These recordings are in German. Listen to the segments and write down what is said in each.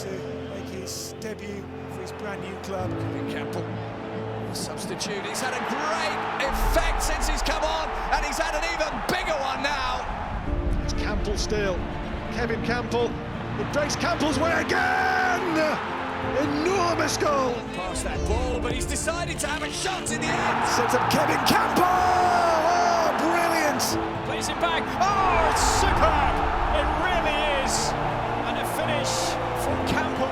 to make his debut for his brand new club. Campbell, substitute. He's had a great effect since he's come on, and he's had an even bigger one now. It's Campbell still. Kevin Campbell. It breaks Campbell's way again. Enormous goal. Past that ball, but he's decided to have a shot in the end. Sets up Kevin Campbell. Oh, brilliant. Plays it back. Oh, it's superb. It really is. And a finish from Campbell.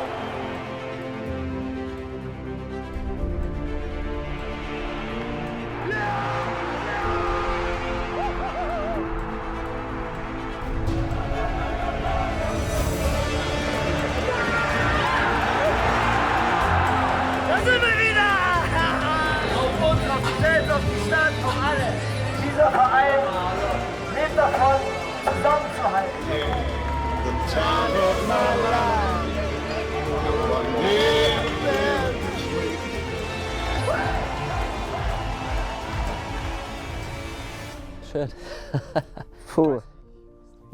Dieser Verein lebt davon, zusammenzuhalten. The time of my life. Schön. Puh.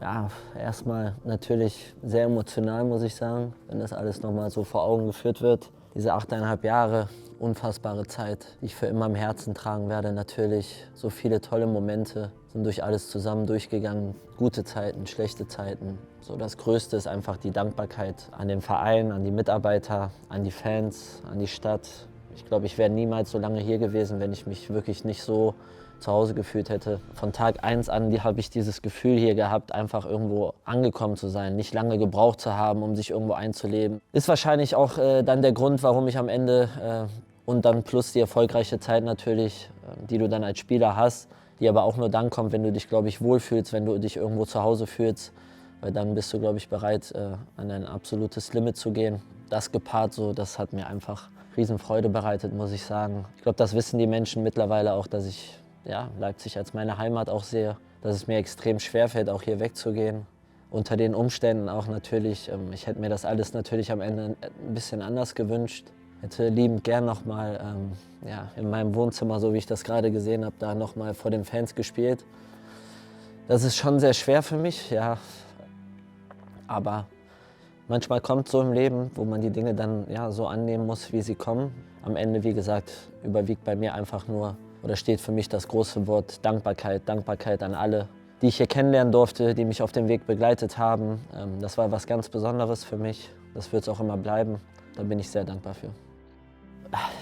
Ja, erstmal natürlich sehr emotional, muss ich sagen, wenn das alles nochmal so vor Augen geführt wird. Diese 8,5 Jahre, unfassbare Zeit, die ich für immer im Herzen tragen werde. Natürlich so viele tolle Momente, sind durch alles zusammen durchgegangen. Gute Zeiten, schlechte Zeiten. So das Größte ist einfach die Dankbarkeit an den Verein, an die Mitarbeiter, an die Fans, an die Stadt. Ich glaube, ich wäre niemals so lange hier gewesen, wenn ich mich wirklich nicht so zu Hause gefühlt hätte. Von Tag 1 an habe ich dieses Gefühl hier gehabt, einfach irgendwo angekommen zu sein, nicht lange gebraucht zu haben, um sich irgendwo einzuleben. Ist wahrscheinlich auch dann der Grund, warum ich am Ende und dann plus die erfolgreiche Zeit natürlich, die du dann als Spieler hast, die aber auch nur dann kommt, wenn du dich, glaube ich, wohlfühlst, wenn du dich irgendwo zu Hause fühlst, weil dann bist du, glaube ich, bereit, an ein absolutes Limit zu gehen. Das gepaart so, das hat mir einfach Riesenfreude bereitet, muss ich sagen. Ich glaube, das wissen die Menschen mittlerweile auch, dass ich Leipzig als meine Heimat auch sehe, dass es mir extrem schwerfällt, auch hier wegzugehen. Unter den Umständen auch natürlich, ich hätte mir das alles natürlich am Ende ein bisschen anders gewünscht. Hätte liebend gern nochmal in meinem Wohnzimmer, so wie ich das gerade gesehen habe, da nochmal vor den Fans gespielt. Das ist schon sehr schwer für mich, ja. Aber manchmal kommt so im Leben, wo man die Dinge dann so annehmen muss, wie sie kommen. Am Ende, wie gesagt, überwiegt bei mir einfach nur, oder steht für mich das große Wort Dankbarkeit. Dankbarkeit an alle, die ich hier kennenlernen durfte, die mich auf dem Weg begleitet haben. Das war was ganz Besonderes für mich. Das wird es auch immer bleiben. Da bin ich sehr dankbar für.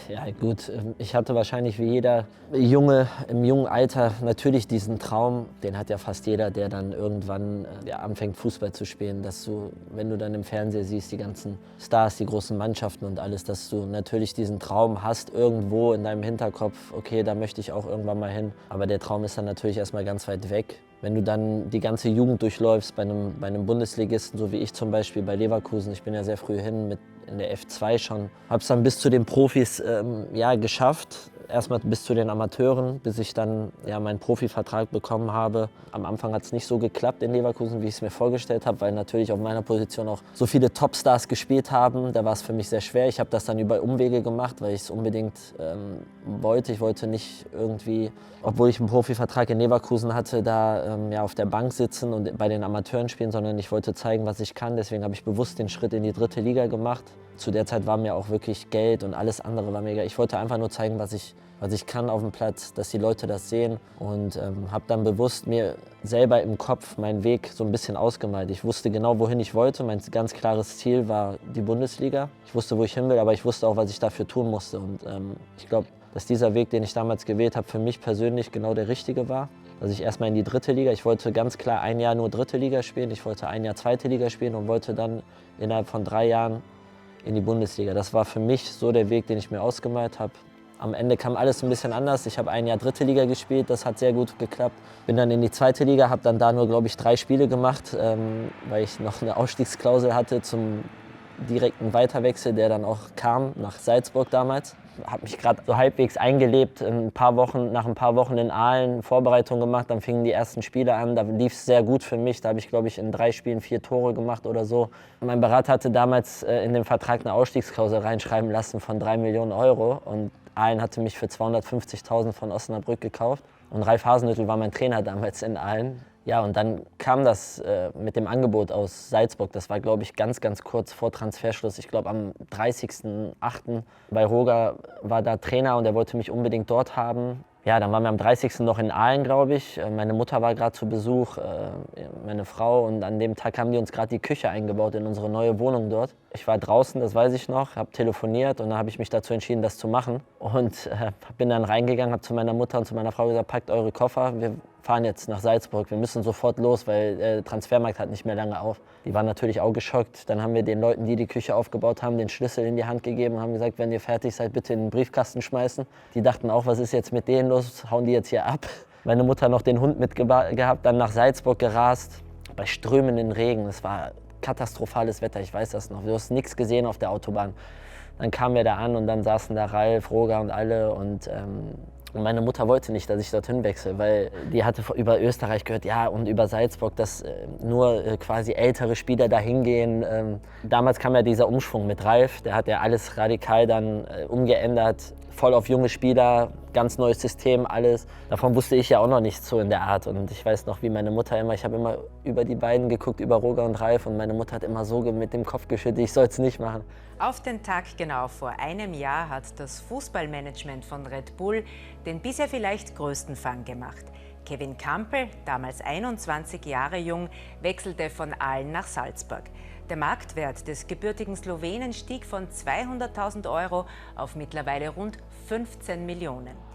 Ja gut, ich hatte wahrscheinlich wie jeder Junge im jungen Alter natürlich diesen Traum, den hat ja fast jeder, der dann irgendwann anfängt Fußball zu spielen, dass du, wenn du dann im Fernseher siehst, die ganzen Stars, die großen Mannschaften und alles, dass du natürlich diesen Traum hast irgendwo in deinem Hinterkopf, okay, da möchte ich auch irgendwann mal hin, aber der Traum ist dann natürlich erstmal ganz weit weg. Wenn du dann die ganze Jugend durchläufst bei einem Bundesligisten, so wie ich zum Beispiel bei Leverkusen, ich bin ja sehr früh hin in der F2 schon, habe es dann bis zu den Profis geschafft. Erstmal bis zu den Amateuren, bis ich dann meinen Profivertrag bekommen habe. Am Anfang hat es nicht so geklappt in Leverkusen, wie ich es mir vorgestellt habe, weil natürlich auf meiner Position auch so viele Topstars gespielt haben. Da war es für mich sehr schwer. Ich habe das dann über Umwege gemacht, weil ich es unbedingt wollte. Ich wollte nicht irgendwie, obwohl ich einen Profivertrag in Leverkusen hatte, da auf der Bank sitzen und bei den Amateuren spielen, sondern ich wollte zeigen, was ich kann. Deswegen habe ich bewusst den Schritt in die 3. Liga gemacht. Zu der Zeit war mir auch wirklich Geld und alles andere war mir egal. Ich wollte einfach nur zeigen, was ich kann auf dem Platz, dass die Leute das sehen und habe dann bewusst mir selber im Kopf meinen Weg so ein bisschen ausgemalt. Ich wusste genau, wohin ich wollte. Mein ganz klares Ziel war die Bundesliga. Ich wusste, wo ich hin will, aber ich wusste auch, was ich dafür tun musste. Und ich glaube, dass dieser Weg, den ich damals gewählt habe, für mich persönlich genau der richtige war. Dass ich erstmal in die 3. Liga, ich wollte ganz klar ein Jahr nur 3. Liga spielen, ich wollte ein Jahr 2. Liga spielen und wollte dann innerhalb von 3 Jahren in die Bundesliga. Das war für mich so der Weg, den ich mir ausgemalt habe. Am Ende kam alles ein bisschen anders. Ich habe ein Jahr 3. Liga gespielt, das hat sehr gut geklappt. Bin dann in die 2. Liga, habe dann da nur, glaube ich, 3 Spiele gemacht, weil ich noch eine Ausstiegsklausel hatte zum direkten Weiterwechsel, der dann auch kam nach Salzburg damals. Habe mich gerade so halbwegs eingelebt, nach ein paar Wochen in Aalen Vorbereitung gemacht, dann fingen die ersten Spiele an, da lief es sehr gut für mich, da habe ich, glaube ich, in 3 Spielen 4 Tore gemacht oder so. Mein Berater hatte damals in den Vertrag eine Ausstiegsklausel reinschreiben lassen von 3 Millionen Euro und Aalen hatte mich für 250.000 von Osnabrück gekauft und Ralf Hasenhüttl war mein Trainer damals in Aalen. Ja, und dann kam das mit dem Angebot aus Salzburg. Das war, glaube ich, ganz, ganz kurz vor Transferschluss. Ich glaube, am 30.08. Weil Roger war da Trainer und er wollte mich unbedingt dort haben. Ja, dann waren wir am 30. noch in Aalen, glaube ich. Meine Mutter war gerade zu Besuch, meine Frau. Und an dem Tag haben die uns gerade die Küche eingebaut in unsere neue Wohnung dort. Ich war draußen, das weiß ich noch, habe telefoniert und dann habe ich mich dazu entschieden, das zu machen. Und bin dann reingegangen, habe zu meiner Mutter und zu meiner Frau gesagt, packt eure Koffer, wir fahren jetzt nach Salzburg, wir müssen sofort los, weil der Transfermarkt hat nicht mehr lange auf. Die waren natürlich auch geschockt. Dann haben wir den Leuten, die die Küche aufgebaut haben, den Schlüssel in die Hand gegeben und haben gesagt, wenn ihr fertig seid, bitte in den Briefkasten schmeißen. Die dachten auch, was ist jetzt mit denen los, hauen die jetzt hier ab? Meine Mutter noch den Hund mitgehabt, dann nach Salzburg gerast, bei strömenden Regen. Es war katastrophales Wetter, ich weiß das noch. Du hast nichts gesehen auf der Autobahn. Dann kamen wir da an und dann saßen da Ralf, Roger und alle und meine Mutter wollte nicht, dass ich dorthin wechsle, weil die hatte über Österreich gehört, ja, und über Salzburg, dass nur quasi ältere Spieler da hingehen. Damals kam ja dieser Umschwung mit Ralf, der hat ja alles radikal dann umgeändert, voll auf junge Spieler, ganz neues System, alles. Davon wusste ich ja auch noch nichts so in der Art. Und ich weiß noch, wie meine Mutter immer, ich habe immer über die beiden geguckt, über Roger und Ralf, und meine Mutter hat immer so mit dem Kopf geschüttelt, ich soll es nicht machen. Auf den Tag genau vor einem Jahr hat das Fußballmanagement von Red Bull den bisher vielleicht größten Fang gemacht. Kevin Campbell, damals 21 Jahre jung, wechselte von Aalen nach Salzburg. Der Marktwert des gebürtigen Slowenen stieg von 200.000 € auf mittlerweile rund 15 Millionen.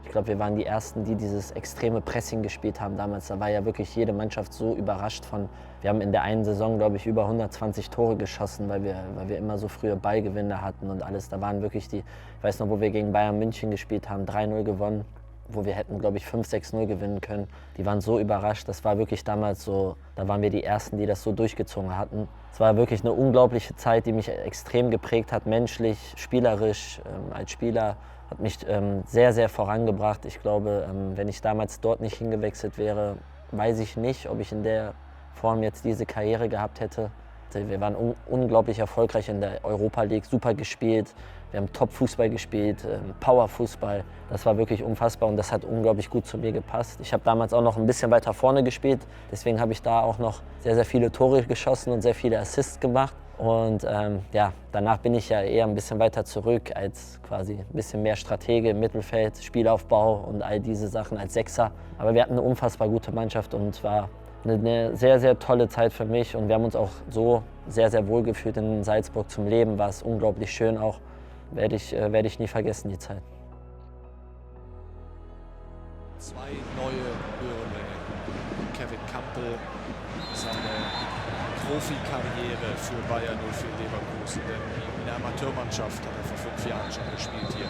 Ich glaube, wir waren die Ersten, die dieses extreme Pressing gespielt haben damals. Da war ja wirklich jede Mannschaft so überrascht von. Wir haben in der einen Saison, glaube ich, über 120 Tore geschossen, weil wir immer so frühe Ballgewinne hatten und alles. Da waren wirklich ich weiß noch, wo wir gegen Bayern München gespielt haben, 3-0 gewonnen, wo wir hätten, glaube ich, 5-6-0 gewinnen können. Die waren so überrascht, das war wirklich damals so, da waren wir die Ersten, die das so durchgezogen hatten. Es war wirklich eine unglaubliche Zeit, die mich extrem geprägt hat, menschlich, spielerisch, als Spieler. Hat mich sehr, sehr vorangebracht. Ich glaube, wenn ich damals dort nicht hingewechselt wäre, weiß ich nicht, ob ich in der Form jetzt diese Karriere gehabt hätte. Wir waren unglaublich erfolgreich in der Europa League, super gespielt. Wir haben Top-Fußball gespielt, Power-Fußball. Das war wirklich unfassbar und das hat unglaublich gut zu mir gepasst. Ich habe damals auch noch ein bisschen weiter vorne gespielt. Deswegen habe ich da auch noch sehr, sehr viele Tore geschossen und sehr viele Assists gemacht. Und ja, danach bin ich ja eher ein bisschen weiter zurück als quasi ein bisschen mehr Stratege im Mittelfeld, Spielaufbau und all diese Sachen als Sechser. Aber wir hatten eine unfassbar gute Mannschaft und es war eine sehr, sehr tolle Zeit für mich. Und wir haben uns auch so sehr, sehr wohl gefühlt in Salzburg zum Leben. War es unglaublich schön auch. Werde ich nie vergessen, die Zeit. Zwei neue Neuerlinge. Kevin Campbell, seine Profikarriere für Bayer 04 Leverkusen, denn in der Amateurmannschaft hat er vor 5 Jahren schon gespielt hier.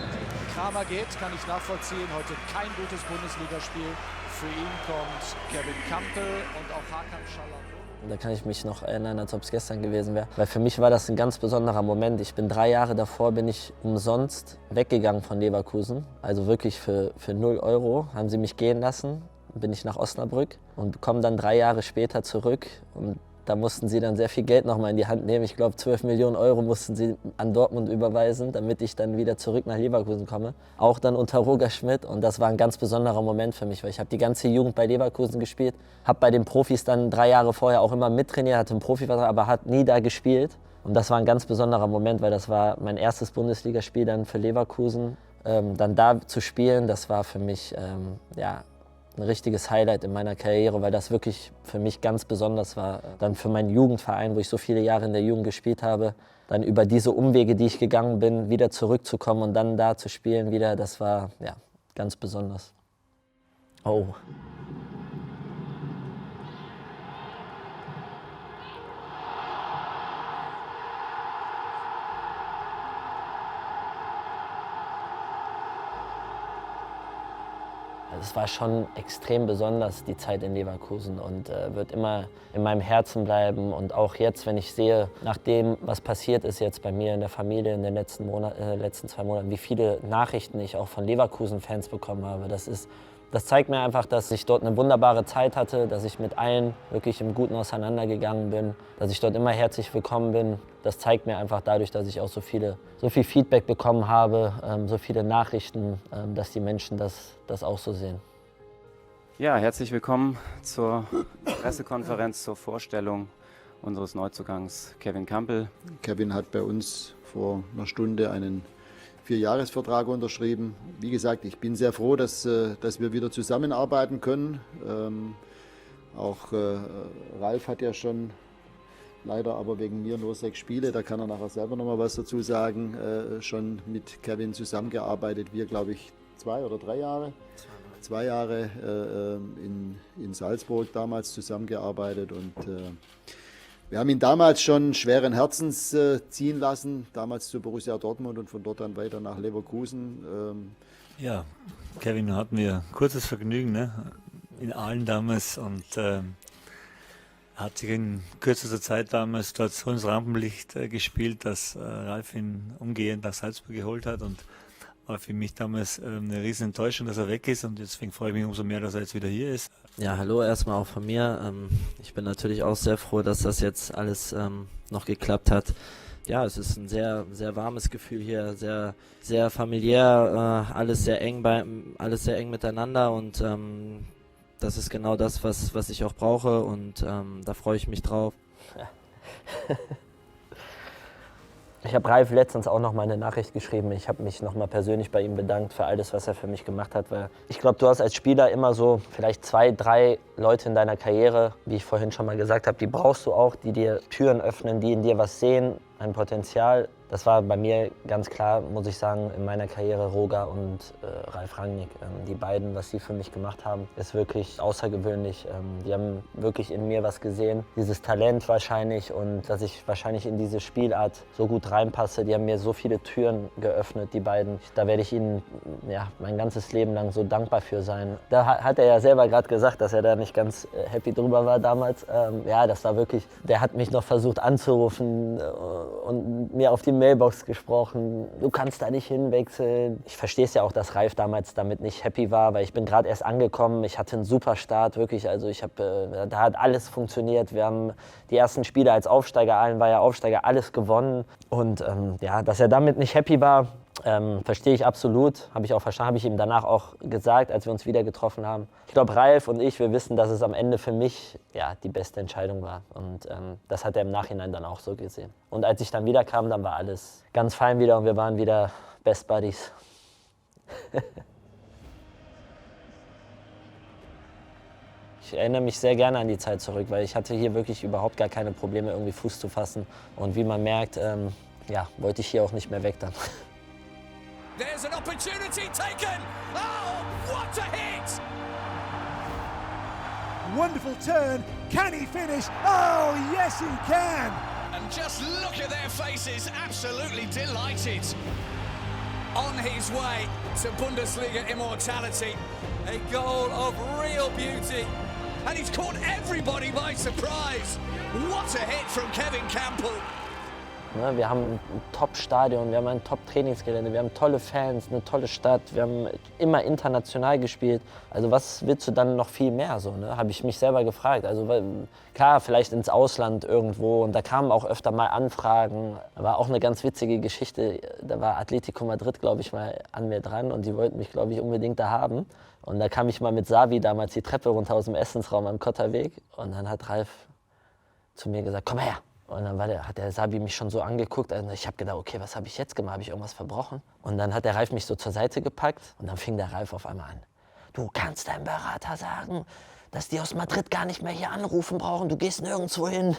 Kramer geht, kann ich nachvollziehen, heute kein gutes Bundesligaspiel. Für ihn kommt Kevin Campbell und auch Hakan Çalhanoğlu. Da kann ich mich noch erinnern, als ob es gestern gewesen wäre. Weil für mich war das ein ganz besonderer Moment. Ich bin 3 Jahre davor, bin ich umsonst weggegangen von Leverkusen. Also wirklich für 0 € haben sie mich gehen lassen. Bin ich nach Osnabrück und komme dann 3 Jahre später zurück. Und da mussten sie dann sehr viel Geld nochmal in die Hand nehmen. Ich glaube, 12 Millionen € mussten sie an Dortmund überweisen, damit ich dann wieder zurück nach Leverkusen komme. Auch dann unter Roger Schmidt. Und das war ein ganz besonderer Moment für mich, weil ich habe die ganze Jugend bei Leverkusen gespielt. Habe bei den Profis dann 3 Jahre vorher auch immer mittrainiert, hatte einen Profivertrag, aber hat nie da gespielt. Und das war ein ganz besonderer Moment, weil das war mein erstes Bundesligaspiel dann für Leverkusen. Dann da zu spielen, das war für mich ja, ein richtiges Highlight in meiner Karriere, weil das wirklich für mich ganz besonders war. Dann für meinen Jugendverein, wo ich so viele Jahre in der Jugend gespielt habe, dann über diese Umwege, die ich gegangen bin, wieder zurückzukommen und dann da zu spielen wieder, das war ja ganz besonders. Oh. Es war schon extrem besonders, die Zeit in Leverkusen, und wird immer in meinem Herzen bleiben. Und auch jetzt, wenn ich sehe, nach dem, was passiert ist jetzt bei mir in der Familie in den letzten 2 Monaten, wie viele Nachrichten ich auch von Leverkusen-Fans bekommen habe, das zeigt mir einfach, dass ich dort eine wunderbare Zeit hatte, dass ich mit allen wirklich im Guten auseinandergegangen bin, dass ich dort immer herzlich willkommen bin. Das zeigt mir einfach dadurch, dass ich auch so viel Feedback bekommen habe, so viele Nachrichten, dass die Menschen das auch so sehen. Ja, herzlich willkommen zur Pressekonferenz zur Vorstellung unseres Neuzugangs Kevin Campbell. Kevin hat bei uns vor einer Stunde einen 4-Jahres-Vertrag unterschrieben. Wie gesagt, ich bin sehr froh, dass wir wieder zusammenarbeiten können. Auch Ralf hat ja schon leider aber wegen mir nur 6 Spiele, da kann er nachher selber noch mal was dazu sagen, schon mit Kevin zusammengearbeitet. Wir, glaube ich, 2 oder 3 Jahre. 2 Jahre in Salzburg damals zusammengearbeitet und wir haben ihn damals schon schweren Herzens ziehen lassen, damals zu Borussia Dortmund und von dort dann weiter nach Leverkusen. Ja, Kevin hatten wir kurzes Vergnügen, ne? In Aalen damals und hat sich in kürzester Zeit damals dort so ins Rampenlicht gespielt, dass Ralf ihn umgehend nach Salzburg geholt hat und war für mich damals eine riesen Enttäuschung, dass er weg ist und deswegen freue ich mich umso mehr, dass er jetzt wieder hier ist. Ja, hallo erstmal auch von mir. Ich bin natürlich auch sehr froh, dass das jetzt alles noch geklappt hat. Ja, es ist ein sehr, sehr warmes Gefühl hier, sehr, sehr familiär, alles sehr eng miteinander und das ist genau das, was ich auch brauche und da freue ich mich drauf. Ich habe Ralf letztens auch noch mal eine Nachricht geschrieben. Ich habe mich noch mal persönlich bei ihm bedankt für alles, was er für mich gemacht hat. Weil ich glaube, du hast als Spieler immer so vielleicht 2, 3 Leute in deiner Karriere, wie ich vorhin schon mal gesagt habe, die brauchst du auch, die dir Türen öffnen, die in dir was sehen, ein Potenzial. Das war bei mir ganz klar, muss ich sagen, in meiner Karriere Roger und Ralf Rangnick. Die beiden, was sie für mich gemacht haben, ist wirklich außergewöhnlich. Die haben wirklich in mir was gesehen. Dieses Talent wahrscheinlich und dass ich wahrscheinlich in diese Spielart so gut reinpasse. Die haben mir so viele Türen geöffnet, die beiden. Da werde ich ihnen mein ganzes Leben lang so dankbar für sein. Da hat er ja selber gerade gesagt, dass er da nicht ganz happy drüber war damals. Das war wirklich, der hat mich noch versucht anzurufen und mir auf die Mailbox gesprochen, du kannst da nicht hinwechseln. Ich verstehe es ja auch, dass Ralf damals damit nicht happy war, weil ich bin gerade erst angekommen, ich hatte einen super Start, wirklich, also da hat alles funktioniert. Wir haben die ersten Spiele als Aufsteiger, Aalen war ja Aufsteiger, alles gewonnen und dass er damit nicht happy war, verstehe ich absolut, habe ich auch verstanden, habe ich ihm danach auch gesagt, als wir uns wieder getroffen haben. Ich glaube, Ralf und ich, wir wissen, dass es am Ende für mich die beste Entscheidung war und das hat er im Nachhinein dann auch so gesehen. Und als ich dann wieder kam, dann war alles ganz fein wieder und wir waren wieder Best Buddies. Ich erinnere mich sehr gerne an die Zeit zurück, weil ich hatte hier wirklich überhaupt gar keine Probleme, irgendwie Fuß zu fassen. Und wie man merkt, wollte ich hier auch nicht mehr weg dann. There's an opportunity taken. Oh, what a hit! Wonderful turn. Can he finish? Oh, yes, he can. And just look at their faces, absolutely delighted. On his way to Bundesliga immortality. A goal of real beauty. And he's caught everybody by surprise. What a hit from Kevin Campbell. Wir haben ein Top-Stadion, wir haben ein Top-Trainingsgelände, wir haben tolle Fans, eine tolle Stadt, wir haben immer international gespielt. Also was willst du dann noch viel mehr, so, ne? Habe ich mich selber gefragt. Also klar, vielleicht ins Ausland irgendwo und da kamen auch öfter mal Anfragen. Da war auch eine ganz witzige Geschichte, da war Atletico Madrid, glaube ich, mal an mir dran und die wollten mich, glaube ich, unbedingt da haben. Und da kam ich mal mit Savi damals die Treppe runter aus dem Essensraum am Kotterweg und dann hat Ralf zu mir gesagt, komm her. Und dann hat der Sabi mich schon so angeguckt. Also ich habe gedacht, okay, was habe ich jetzt gemacht? Habe ich irgendwas verbrochen? Und dann hat der Ralf mich so zur Seite gepackt und dann fing der Ralf auf einmal an. Du kannst deinem Berater sagen, dass die aus Madrid gar nicht mehr hier anrufen brauchen. Du gehst nirgendwo hin.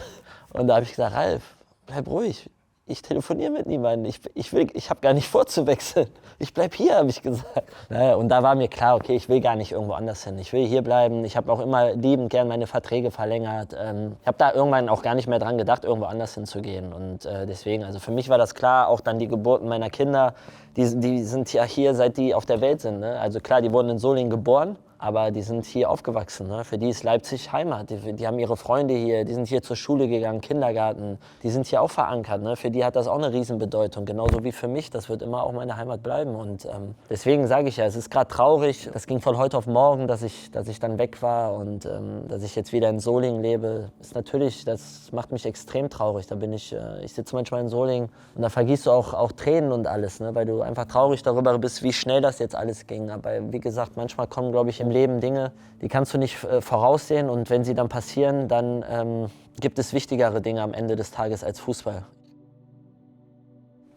Und da habe ich gesagt, Ralf, bleib ruhig. Ich telefoniere mit niemandem. Ich habe gar nicht vor zu wechseln. Ich bleib hier, habe ich gesagt. Naja, und da war mir klar, okay, ich will gar nicht irgendwo anders hin. Ich will hier bleiben. Ich habe auch immer liebend gern meine Verträge verlängert. Ich habe da irgendwann auch gar nicht mehr dran gedacht, irgendwo anders hinzugehen. Und deswegen, also für mich war das klar, auch dann die Geburten meiner Kinder, die sind ja hier, seit die auf der Welt sind. Ne? Also klar, die wurden in Solingen geboren. Aber die sind hier aufgewachsen. Ne? Für die ist Leipzig Heimat. Die haben ihre Freunde hier, die sind hier zur Schule gegangen, Kindergarten. Die sind hier auch verankert. Ne? Für die hat das auch eine Riesenbedeutung. Genauso wie für mich. Das wird immer auch meine Heimat bleiben. Und deswegen sage ich ja, es ist gerade traurig. Das ging von heute auf morgen, dass ich dann weg war und dass ich jetzt wieder in Solingen lebe. Ist natürlich, das macht mich extrem traurig. Da bin ich sitze manchmal in Solingen und da vergießt du auch Tränen und alles, ne? Weil du einfach traurig darüber bist, wie schnell das jetzt alles ging. Aber wie gesagt, manchmal kommen, glaube ich, im Leben Dinge, die kannst du nicht voraussehen und wenn sie dann passieren, dann gibt es wichtigere Dinge am Ende des Tages als Fußball.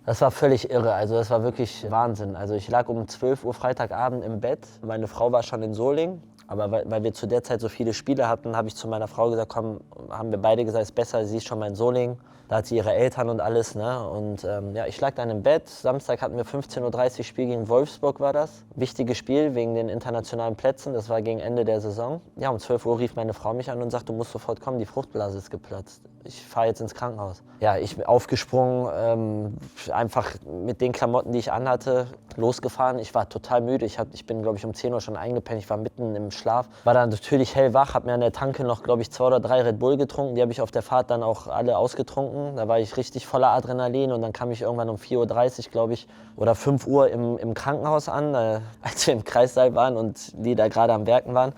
Das war völlig irre, also das war wirklich Wahnsinn. Also ich lag um 12 Uhr Freitagabend im Bett, meine Frau war schon in Solingen, aber weil wir zu der Zeit so viele Spiele hatten, habe ich zu meiner Frau gesagt, komm, haben wir beide gesagt, es ist besser, sie ist schon mal in Solingen. Da hat sie ihre Eltern und alles, ne? Und ja, ich lag dann im Bett. Samstag hatten wir 15:30 Uhr Spiel gegen Wolfsburg war das. Wichtiges Spiel wegen den internationalen Plätzen. Das war gegen Ende der Saison. Ja, um 12 Uhr rief meine Frau mich an und sagte, du musst sofort kommen, die Fruchtblase ist geplatzt. Ich fahre jetzt ins Krankenhaus. Ja, ich bin aufgesprungen, einfach mit den Klamotten, die ich anhatte, losgefahren. Ich war total müde. Ich bin, glaube ich, um 10 Uhr schon eingepennt. Ich war mitten im Schlaf. War dann natürlich hellwach, habe mir an der Tanke noch, glaube ich, 2 oder 3 Red Bull getrunken. Die habe ich auf der Fahrt dann auch alle ausgetrunken. Da war ich richtig voller Adrenalin und dann kam ich irgendwann um 4:30 Uhr, glaube ich, oder 5 Uhr im Krankenhaus an, als wir im Kreissaal waren und die da gerade am Werken waren.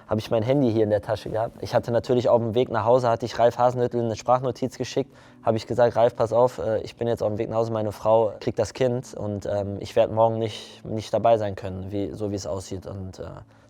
Habe ich mein Handy hier in der Tasche gehabt. Ich hatte natürlich auf dem Weg nach Hause, hatte ich Ralf Hasenhüttl eine Sprachnotiz geschickt. Habe ich gesagt, Ralf, pass auf, ich bin jetzt auf dem Weg nach Hause, meine Frau kriegt das Kind und ich werde morgen nicht dabei sein können, so wie es aussieht. Und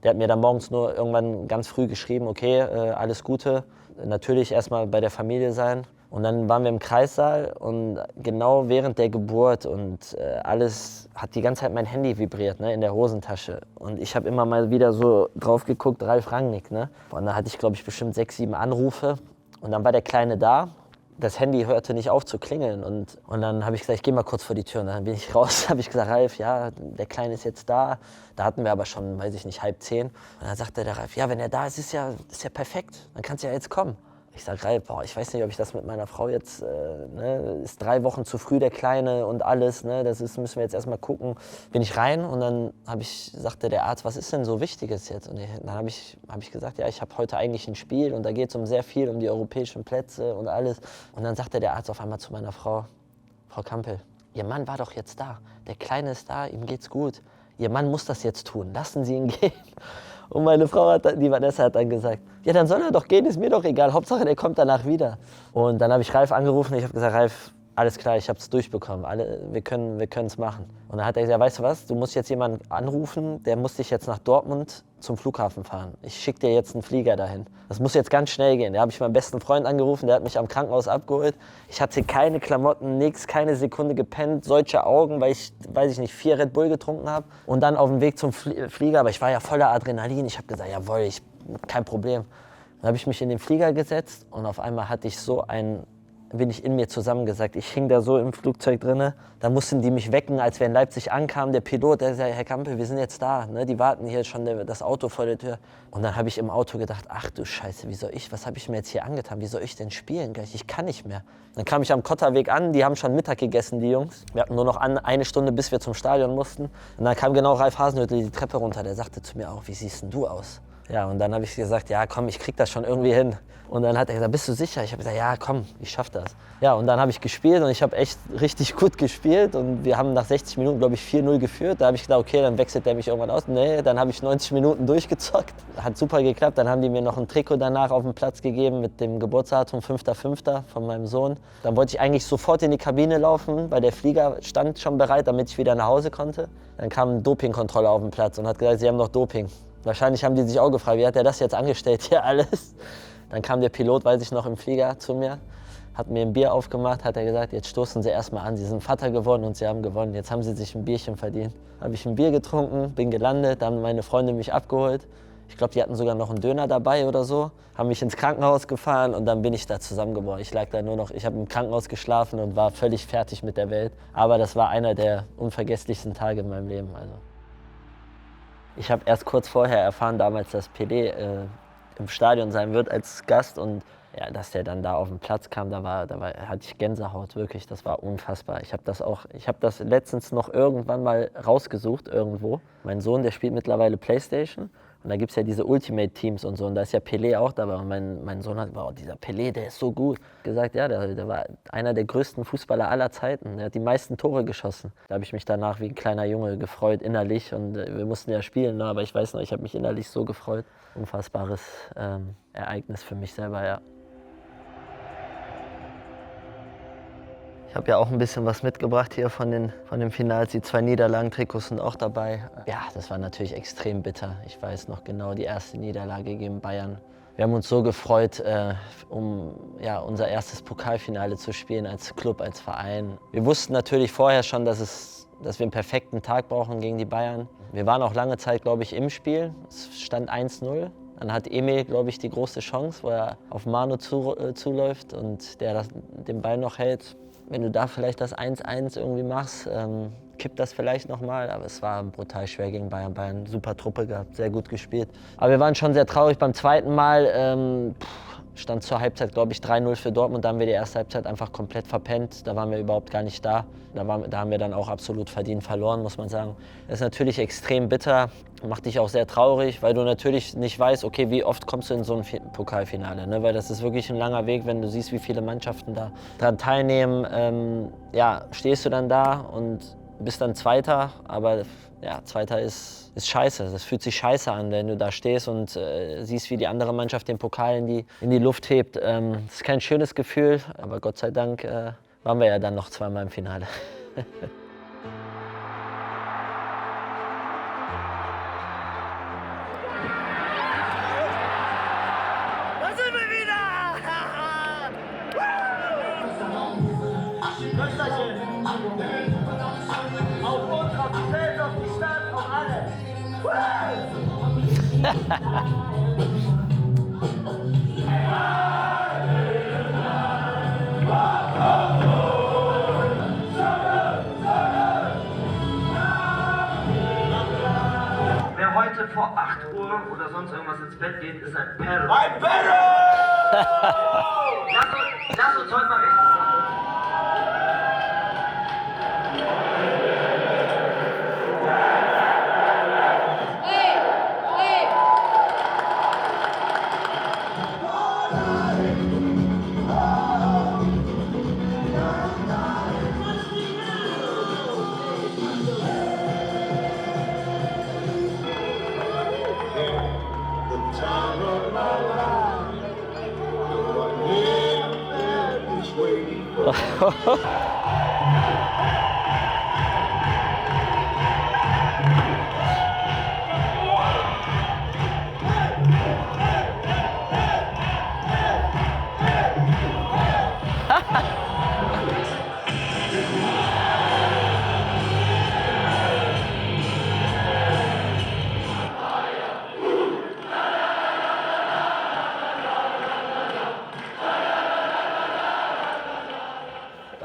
der hat mir dann morgens nur irgendwann ganz früh geschrieben, okay, alles Gute, natürlich erstmal bei der Familie sein. Und dann waren wir im Kreissaal und genau während der Geburt und alles hat die ganze Zeit mein Handy vibriert, ne, in der Hosentasche. Und ich habe immer mal wieder so drauf geguckt, Ralf Rangnick. Ne? Und dann hatte ich, glaube ich, bestimmt 6, 7 Anrufe. Und dann war der Kleine da. Das Handy hörte nicht auf zu klingeln. Und dann habe ich gesagt, ich gehe mal kurz vor die Tür. Und dann bin ich raus, habe ich gesagt, Ralf, ja, der Kleine ist jetzt da. Da hatten wir aber schon, weiß ich nicht, 9:30. Und dann sagte der Ralf, ja, wenn er da ist, ist ja perfekt. Dann kannst du ja jetzt kommen. Ich sage, Ralf, boah, ich weiß nicht, ob ich das mit meiner Frau jetzt, ne, ist 3 Wochen zu früh der Kleine und alles, ne, müssen wir jetzt erstmal gucken. Bin ich rein und dann sagte der Arzt, was ist denn so Wichtiges jetzt? Und dann habe ich gesagt, ja, ich habe heute eigentlich ein Spiel und da geht es um sehr viel, um die europäischen Plätze und alles. Und dann sagte der Arzt auf einmal zu meiner Frau, Frau Kampel, Ihr Mann war doch jetzt da, der Kleine ist da, ihm geht's gut. Ihr Mann muss das jetzt tun, lassen Sie ihn gehen. Und meine Frau, die Vanessa, hat dann gesagt, ja, dann soll er doch gehen, ist mir doch egal, Hauptsache, der kommt danach wieder. Und dann habe ich Ralf angerufen und ich habe gesagt, Ralf, alles klar, ich habe es durchbekommen, wir können es machen. Und dann hat er gesagt, weißt du was, du musst jetzt jemanden anrufen, der muss dich jetzt nach Dortmund zum Flughafen fahren. Ich schicke dir jetzt einen Flieger dahin. Das muss jetzt ganz schnell gehen. Da habe ich meinen besten Freund angerufen, der hat mich am Krankenhaus abgeholt. Ich hatte keine Klamotten, nichts, keine Sekunde gepennt, solche Augen, weil ich, weiß ich nicht, 4 Red Bull getrunken habe. Und dann auf dem Weg zum Flieger, aber ich war ja voller Adrenalin. Ich habe gesagt, jawohl, kein Problem. Dann habe ich mich in den Flieger gesetzt und auf einmal hatte ich bin ich in mir zusammengesackt. Ich hing da so im Flugzeug drinne. Da mussten die mich wecken, als wir in Leipzig ankamen. Der Pilot, der sagte, Herr Kampel, wir sind jetzt da. Ne? Die warten hier schon das Auto vor der Tür. Und dann habe ich im Auto gedacht, ach du Scheiße, was habe ich mir jetzt hier angetan? Wie soll ich denn spielen gleich? Ich kann nicht mehr. Dann kam ich am Kotterweg an, die haben schon Mittag gegessen, die Jungs. Wir hatten nur noch eine Stunde, bis wir zum Stadion mussten. Und dann kam genau Ralf Hasenhüttl die Treppe runter. Der sagte zu mir auch, wie siehst denn du aus? Ja, und dann habe ich gesagt, ja komm, ich krieg das schon irgendwie hin. Und dann hat er gesagt, bist du sicher? Ich habe gesagt, ja komm, ich schaff das. Ja, und dann habe ich gespielt und ich habe echt richtig gut gespielt. Und wir haben nach 60 Minuten, glaube ich, 4:0 geführt. Da habe ich gedacht, okay, dann wechselt der mich irgendwann aus. Nee, dann habe ich 90 Minuten durchgezockt. Hat super geklappt. Dann haben die mir noch ein Trikot danach auf den Platz gegeben mit dem Geburtsdatum 5.5. von meinem Sohn. Dann wollte ich eigentlich sofort in die Kabine laufen, weil der Flieger stand schon bereit, damit ich wieder nach Hause konnte. Dann kam eine Dopingkontrolle auf den Platz und hat gesagt, sie haben noch Doping. Wahrscheinlich haben die sich auch gefragt, wie hat er das jetzt angestellt hier alles? Dann kam der Pilot, weiß ich noch, im Flieger zu mir, hat mir ein Bier aufgemacht, hat er gesagt, jetzt stoßen Sie erstmal an, Sie sind Vater geworden und Sie haben gewonnen, jetzt haben Sie sich ein Bierchen verdient. Habe ich ein Bier getrunken, bin gelandet, dann haben meine Freunde mich abgeholt. Ich glaube, die hatten sogar noch einen Döner dabei oder so, haben mich ins Krankenhaus gefahren und dann bin ich da zusammengebrochen. Ich lag da nur noch, ich habe im Krankenhaus geschlafen und war völlig fertig mit der Welt. Aber das war einer der unvergesslichsten Tage in meinem Leben. Also. Ich habe erst kurz vorher erfahren, damals, dass Pelé im Stadion sein wird als Gast und ja, dass der dann da auf den Platz kam, hatte ich Gänsehaut, wirklich, das war unfassbar. Ich habe das letztens noch irgendwann mal rausgesucht, irgendwo. Mein Sohn, der spielt mittlerweile Playstation und da gibt es ja diese Ultimate Teams und so und da ist ja Pelé auch dabei und mein Sohn hat gesagt, oh, dieser Pelé, der ist so gut. Gesagt, ja, der war einer der größten Fußballer aller Zeiten, der hat die meisten Tore geschossen. Da habe ich mich danach wie ein kleiner Junge gefreut, innerlich und wir mussten ja spielen, ne? Aber ich weiß noch, ich habe mich innerlich so gefreut. Unfassbares Ereignis für mich selber, ja. Ich habe ja auch ein bisschen was mitgebracht hier von den Finals. Die 2 Niederlagen-Trikots sind auch dabei. Ja, das war natürlich extrem bitter. Ich weiß noch genau, die erste Niederlage gegen Bayern. Wir haben uns so gefreut, um ja, unser erstes Pokalfinale zu spielen als Club, als Verein. Wir wussten natürlich vorher schon, dass wir einen perfekten Tag brauchen gegen die Bayern. Wir waren auch lange Zeit, glaube ich, im Spiel. Es stand 1-0. Dann hat Emil, glaube ich, die große Chance, wo er auf Manu zuläuft und der den Ball noch hält. Wenn du da vielleicht das 1-1 irgendwie machst, kippt das vielleicht nochmal. Aber es war brutal schwer gegen Bayern. Bayern, super Truppe gehabt, sehr gut gespielt. Aber wir waren schon sehr traurig. Beim zweiten Mal stand zur Halbzeit, glaube ich, 3-0 für Dortmund. Da haben wir die erste Halbzeit einfach komplett verpennt. Da waren wir überhaupt gar nicht da. Da haben wir dann auch absolut verdient verloren, muss man sagen. Das ist natürlich extrem bitter, macht dich auch sehr traurig, weil du natürlich nicht weißt, okay, wie oft kommst du in so ein Pokalfinale. Ne? Weil das ist wirklich ein langer Weg, wenn du siehst, wie viele Mannschaften da dran teilnehmen. Ja, stehst du dann da und bist dann Zweiter, aber ja, Zweiter ist scheiße. Das fühlt sich scheiße an, wenn du da stehst und siehst, wie die andere Mannschaft den Pokal in die Luft hebt. Das ist kein schönes Gefühl, aber Gott sei Dank waren wir ja dann noch zweimal im Finale. Da sind wir wieder! Kösterchen! Auf uns, auf die Fans, auf die Stadt, auf alle! Wer heute vor 8 Uhr oder sonst irgendwas ins Bett geht, ist ein Perro. Ein Perro! Lass uns heute mal richtig.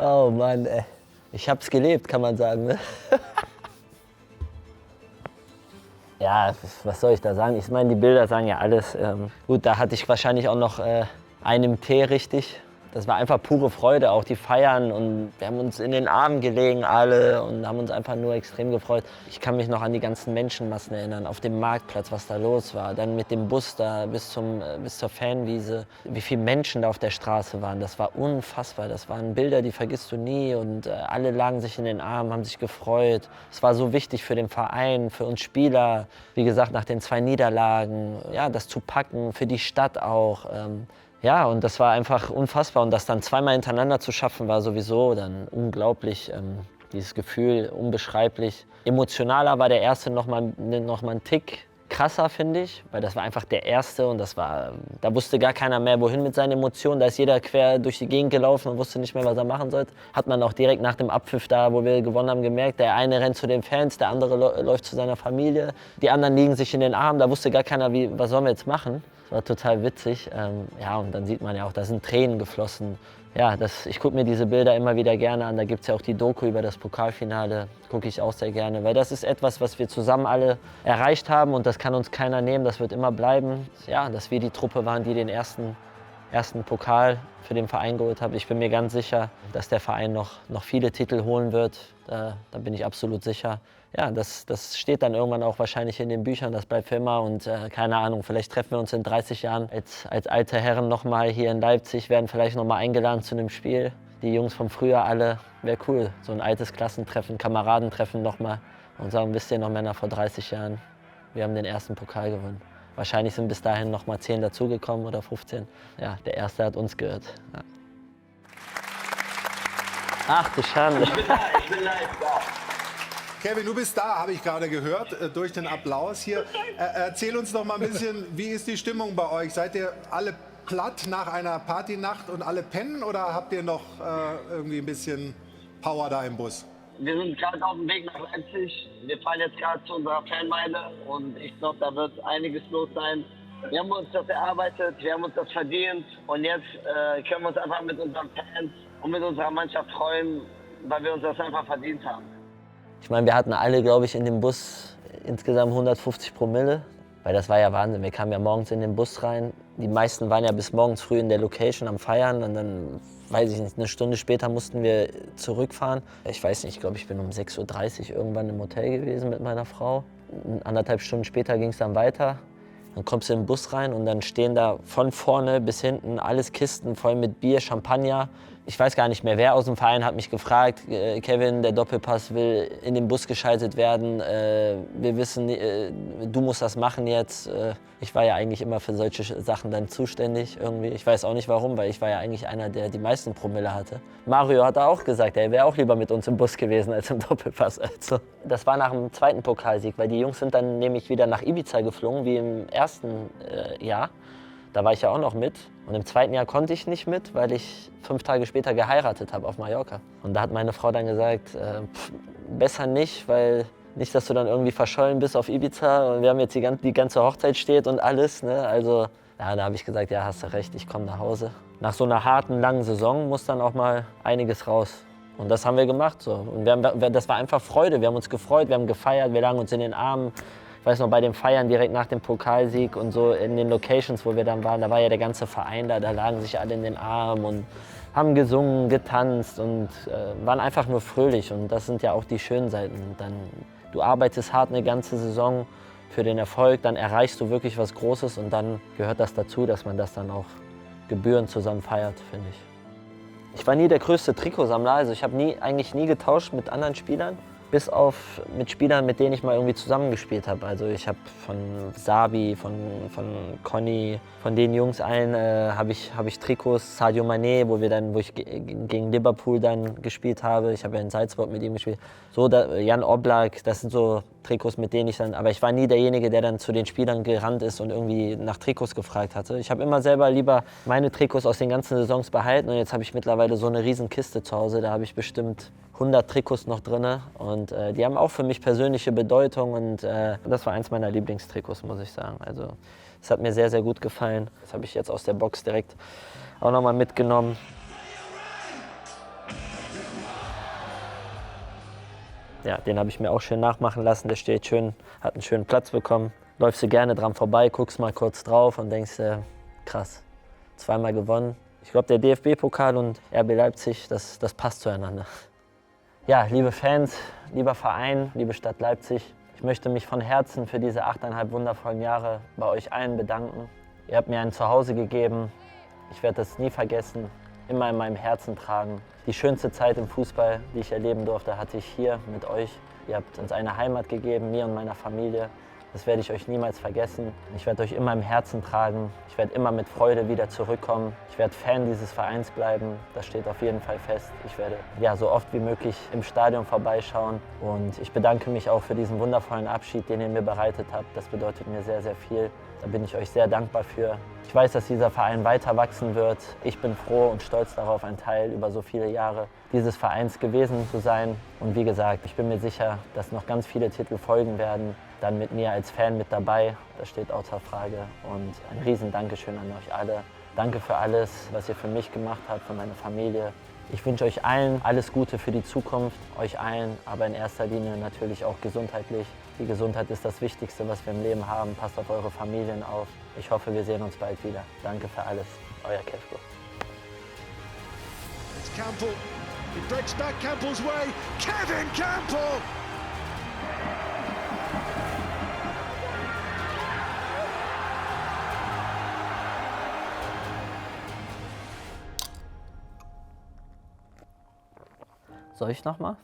Oh Mann, ey. Ich hab's gelebt, kann man sagen. Ne? Ja, was soll ich da sagen? Ich meine, die Bilder sagen ja alles. Gut, da hatte ich wahrscheinlich auch noch einen Tee richtig. Das war einfach pure Freude, auch die Feiern. Und wir haben uns in den Armen gelegen alle und haben uns einfach nur extrem gefreut. Ich kann mich noch an die ganzen Menschenmassen erinnern, auf dem Marktplatz, was da los war. Dann mit dem Bus da bis zur Fanwiese. Wie viele Menschen da auf der Straße waren, das war unfassbar. Das waren Bilder, die vergisst du nie. Und alle lagen sich in den Armen, haben sich gefreut. Es war so wichtig für den Verein, für uns Spieler. Wie gesagt, nach den 2 Niederlagen, ja, das zu packen, für die Stadt auch. Ja, und das war einfach unfassbar. Und das dann zweimal hintereinander zu schaffen, war sowieso dann unglaublich. Dieses Gefühl, unbeschreiblich. Emotionaler war der erste noch mal einen Tick krasser, finde ich. Weil das war einfach der erste und da wusste gar keiner mehr, wohin mit seinen Emotionen. Da ist jeder quer durch die Gegend gelaufen und wusste nicht mehr, was er machen sollte. Hat man auch direkt nach dem Abpfiff da, wo wir gewonnen haben, gemerkt. Der eine rennt zu den Fans, der andere läuft zu seiner Familie. Die anderen liegen sich in den Armen. Da wusste gar keiner, was sollen wir jetzt machen. War total witzig. Ja, und dann sieht man ja auch, da sind Tränen geflossen. Ja, ich gucke mir diese Bilder immer wieder gerne an. Da gibt es ja auch die Doku über das Pokalfinale. Gucke ich auch sehr gerne, weil das ist etwas, was wir zusammen alle erreicht haben und das kann uns keiner nehmen, das wird immer bleiben. Ja, dass wir die Truppe waren, die den ersten Pokal für den Verein geholt haben. Ich bin mir ganz sicher, dass der Verein noch viele Titel holen wird. Da bin ich absolut sicher. Ja, das steht dann irgendwann auch wahrscheinlich in den Büchern, das bleibt für immer und keine Ahnung, vielleicht treffen wir uns in 30 Jahren als alte Herren nochmal hier in Leipzig, werden vielleicht nochmal eingeladen zu einem Spiel. Die Jungs von früher alle, wäre cool, so ein altes Klassentreffen, Kameradentreffen nochmal und sagen, wisst ihr noch Männer, vor 30 Jahren, wir haben den ersten Pokal gewonnen. Wahrscheinlich sind bis dahin nochmal 10 dazugekommen oder 15. Ja, der erste hat uns gehört. Ja. Ach du Schande. Ich bin live da. Kevin, du bist da, habe ich gerade gehört, durch den Applaus hier. Erzähl uns doch mal ein bisschen, wie ist die Stimmung bei euch? Seid ihr alle platt nach einer Partynacht und alle pennen oder habt ihr noch irgendwie ein bisschen Power da im Bus? Wir sind gerade auf dem Weg nach Leipzig. Wir fahren jetzt gerade zu unserer Fanmeile und ich glaube, da wird einiges los sein. Wir haben uns das erarbeitet, wir haben uns das verdient und jetzt können wir uns einfach mit unseren Fans und mit unserer Mannschaft freuen, weil wir uns das einfach verdient haben. Ich meine, wir hatten alle, glaube ich, in dem Bus insgesamt 150 Promille, weil das war ja Wahnsinn. Wir kamen ja morgens in den Bus rein. Die meisten waren ja bis morgens früh in der Location am Feiern und dann, weiß ich nicht, eine Stunde später mussten wir zurückfahren. Ich weiß nicht, ich glaube, ich bin um 6:30 Uhr irgendwann im Hotel gewesen mit meiner Frau. 1,5 Stunden später ging es dann weiter. Dann kommst du in den Bus rein und dann stehen da von vorne bis hinten alles Kisten voll mit Bier, Champagner. Ich weiß gar nicht mehr, wer aus dem Verein hat mich gefragt, Kevin, der Doppelpass will in den Bus geschaltet werden, wir wissen, du musst das machen jetzt. Ich war ja eigentlich immer für solche Sachen dann zuständig irgendwie. Ich weiß auch nicht warum, weil ich war ja eigentlich einer, der die meisten Promille hatte. Mario hat auch gesagt, er wäre auch lieber mit uns im Bus gewesen als im Doppelpass. Also, das war nach dem zweiten Pokalsieg, weil die Jungs sind dann nämlich wieder nach Ibiza geflogen, wie im ersten Jahr. Da war ich ja auch noch mit. Und im zweiten Jahr konnte ich nicht mit, weil ich 5 Tage später geheiratet habe auf Mallorca. Und da hat meine Frau dann gesagt, besser nicht, weil nicht, dass du dann irgendwie verschollen bist auf Ibiza. Und wir haben jetzt die ganze Hochzeit steht und alles. Ne? Also ja, da habe ich gesagt, ja, hast du recht, ich komme nach Hause. Nach so einer harten, langen Saison muss dann auch mal einiges raus. Und das haben wir gemacht. So. Und das war einfach Freude. Wir haben uns gefreut, wir haben gefeiert, wir lagen uns in den Armen. Ich weiß noch, bei den Feiern direkt nach dem Pokalsieg und so in den Locations, wo wir dann waren, da war ja der ganze Verein da lagen sich alle in den Armen und haben gesungen, getanzt und waren einfach nur fröhlich. Und das sind ja auch die schönen Seiten. Dann, du arbeitest hart eine ganze Saison für den Erfolg, dann erreichst du wirklich was Großes und dann gehört das dazu, dass man das dann auch gebührend zusammen feiert, finde ich. Ich war nie der größte Trikotsammler, also ich habe eigentlich nie getauscht mit anderen Spielern. Bis auf mit Spielern, mit denen ich mal irgendwie zusammengespielt habe. Also ich habe von Sabi, von Conny, von den Jungs allen habe ich Trikots. Sadio Mané, wo ich gegen Liverpool dann gespielt habe. Ich habe ja in Salzburg mit ihm gespielt. So, Jan Oblak, das sind so Trikots, mit denen ich dann. Aber ich war nie derjenige, der dann zu den Spielern gerannt ist und irgendwie nach Trikots gefragt hatte. Ich habe immer selber lieber meine Trikots aus den ganzen Saisons behalten und jetzt habe ich mittlerweile so eine riesen Kiste zu Hause. Da habe ich bestimmt 100 Trikots noch drin und die haben auch für mich persönliche Bedeutung und das war eins meiner Lieblingstrikots, muss ich sagen. Also es hat mir sehr, sehr gut gefallen. Das habe ich jetzt aus der Box direkt auch nochmal mitgenommen. Ja, den habe ich mir auch schön nachmachen lassen. Der steht schön, hat einen schönen Platz bekommen. Läufst du gerne dran vorbei, guckst mal kurz drauf und denkst, krass, 2-mal gewonnen. Ich glaube, der DFB-Pokal und RB Leipzig, das passt zueinander. Ja, liebe Fans, lieber Verein, liebe Stadt Leipzig, ich möchte mich von Herzen für diese 8,5 wundervollen Jahre bei euch allen bedanken. Ihr habt mir ein Zuhause gegeben, ich werde das nie vergessen, immer in meinem Herzen tragen. Die schönste Zeit im Fußball, die ich erleben durfte, hatte ich hier mit euch. Ihr habt uns eine Heimat gegeben, mir und meiner Familie. Das werde ich euch niemals vergessen. Ich werde euch immer im Herzen tragen. Ich werde immer mit Freude wieder zurückkommen. Ich werde Fan dieses Vereins bleiben. Das steht auf jeden Fall fest. Ich werde so oft wie möglich im Stadion vorbeischauen. Und ich bedanke mich auch für diesen wundervollen Abschied, den ihr mir bereitet habt. Das bedeutet mir sehr, sehr viel. Da bin ich euch sehr dankbar für. Ich weiß, dass dieser Verein weiter wachsen wird. Ich bin froh und stolz darauf, ein Teil über so viele Jahre dieses Vereins gewesen zu sein. Und wie gesagt, ich bin mir sicher, dass noch ganz viele Titel folgen werden. Dann mit mir als Fan mit dabei, das steht außer Frage. Und ein riesen Dankeschön an euch alle. Danke für alles, was ihr für mich gemacht habt, für meine Familie. Ich wünsche euch allen alles Gute für die Zukunft, euch allen, aber in erster Linie natürlich auch gesundheitlich. Die Gesundheit ist das Wichtigste, was wir im Leben haben. Passt auf eure Familien auf. Ich hoffe, wir sehen uns bald wieder. Danke für alles. Euer Kevko. It's Campbell. He breaks back Campbell's way. Kevin Campbell! Soll ich noch mal?